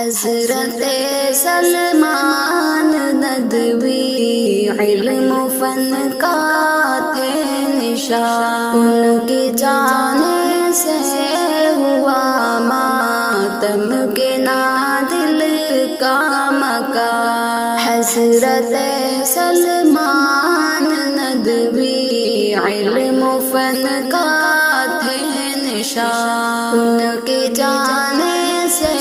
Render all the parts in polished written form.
حضرت سلمان ندوی علم و فن کا تھے نشان، ان کی جانے سے ہوا ماتم کے نا دل کا مکان۔ حضرت سلمان ندوی علم و فن کا تھے نشان، ان کی جانے سے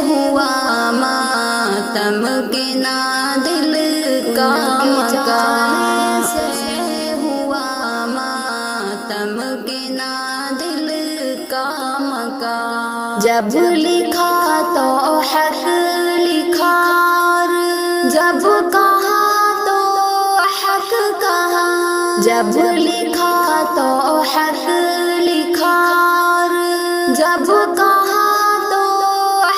ہوا ماتم کے نا دل کا مکان، سے ہوا ماتم کے نا دل کا مکان۔ جب لکھا تو حق لکھا، جب کہا تو حق کہا، جب لکھا تو حق لکھا، جب کہا تو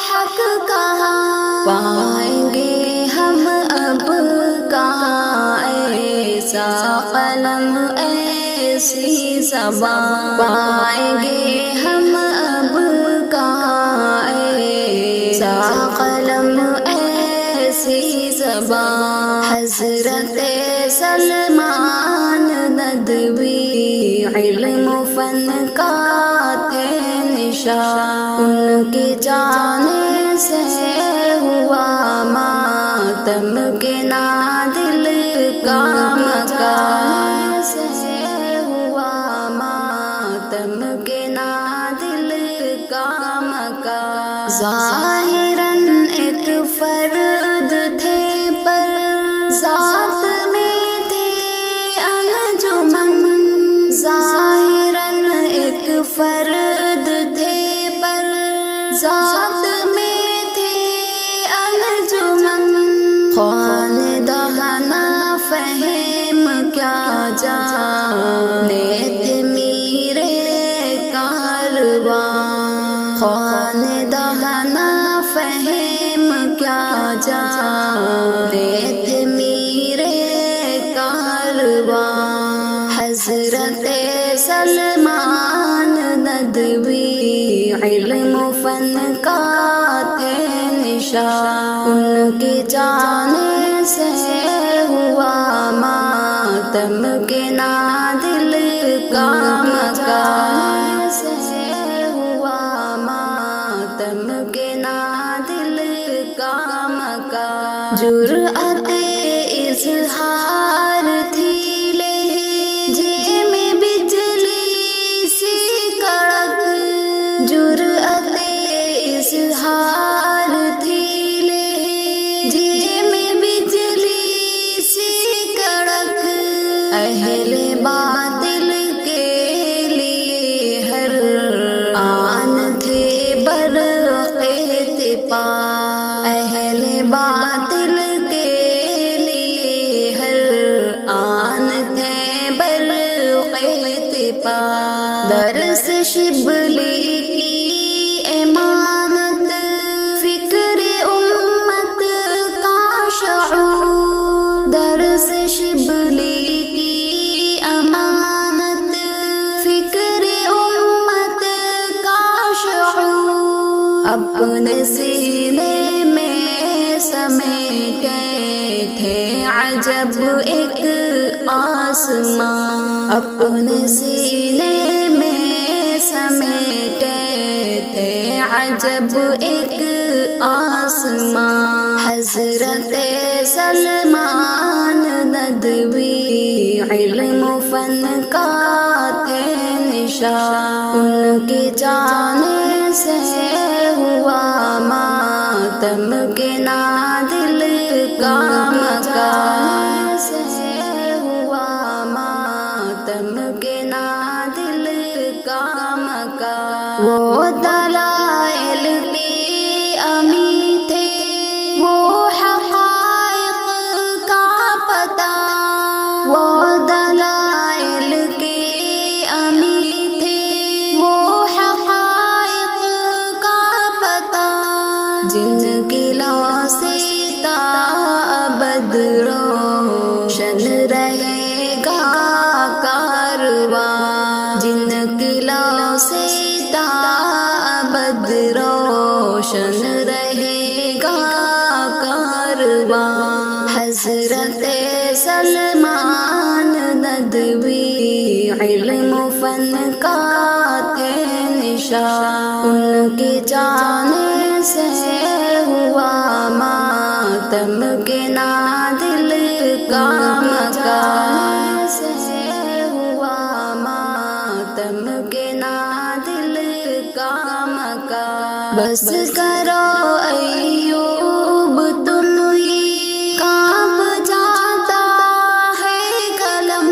حق کہا۔ پائیں گے ہم اب کہاں ایسا قلم ایسی زبان، پائیں گے ہم اب کہاں ایسا قلم ایسی زبان۔ حضرت سلمان ندوی علم و فن کا تھے نشان، ان کی جانے سے ہوا ماتم کے نا دل کا مکان، سے ہوا ماتم کے نا دل کا مکان۔ ظاہراً ایک فرد تھے پر ذات میں تھے انجمن، ظاہراً ایک فرد تھے پر ذات میں تھے انجمن۔ خواندہ نہ فہم کیا جانے تھے میرے کارواں، خواندہ نہ فہم کیا جانے تھے میرے کارواں۔ حضرت سلمان ندوی علم و فن کا تھے نشان، ان کی جانے سے ہوا ماتم کے نا دل کا مکان، سے ہوا ماتم کے نا دل کا مکان۔ جرأت اظہار تھی لہجے میں بجلی سی کڑک، جرأت اظہار تھی لہجے میں بجلی سی کڑک۔ اہل باطل کے لیے ہر آن تھے برق تپا، اہل باطل کے لیے ہر آن تھے برق تپا۔ درس شبلی کی امانت، فکر امت کا شعور، درس شبلی کی امانت، فکر امت کا شعور۔ اپنے سینے میں سمیٹے تھے عجب ایک آسمان، اپنے سینے میں سمیٹے تھے عجب ایک آسمان۔ حضرت سلمان ندوی علم و فن کا تھے نشان، ان کی جانے سے ہوا ماتم کے نا دل کا مکان، سے ہوا ماتم کے نا دل کا مکان۔ وہ دلائل کے امی تھے، وہ حقائق کا پتہ، وہ دلائل کے امی تھے، وہ حقائق کا پتہ، جن کی لو سے تا ابد روشن رہے گا کارواں، جن کی لو سے تا ابد روشن رہے حضرت سلمان ندوی علم و فن کا تھے نشان، ان کی جانے سے ہوا ماتم کے نا دل کا مکان، سے ہوا ماتم کے نا دل کا مکان۔ بس کرو ایوب تم ہی کانپ جاتا ہے قلم،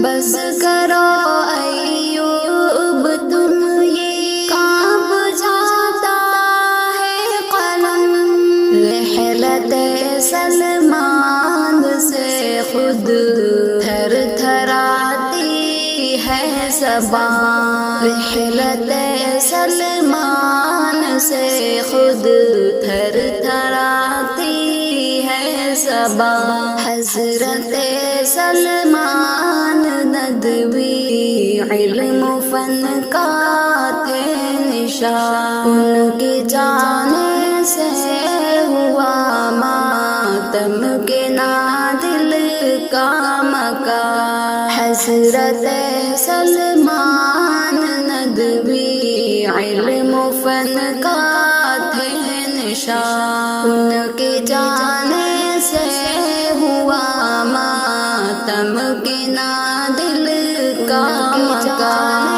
بس کرو ایوب تم ہی کانپ جاتا ہے قلم۔ رحلت سلمان سے خود تھر تھراتی ہے زبان، رحلت سلمان سے خود تھر تھراتی ہے زبان۔ حضرت سلمان ندوی علم و فن کا تھے نشان، ان کی جانے سے ہوا ماتم کے نا دل کا مکان۔ حضرت سلمان ندوی علم و فن کا تھے نشان، ان کے جانے سے ہوا ماتم کے نا دل کا مکان۔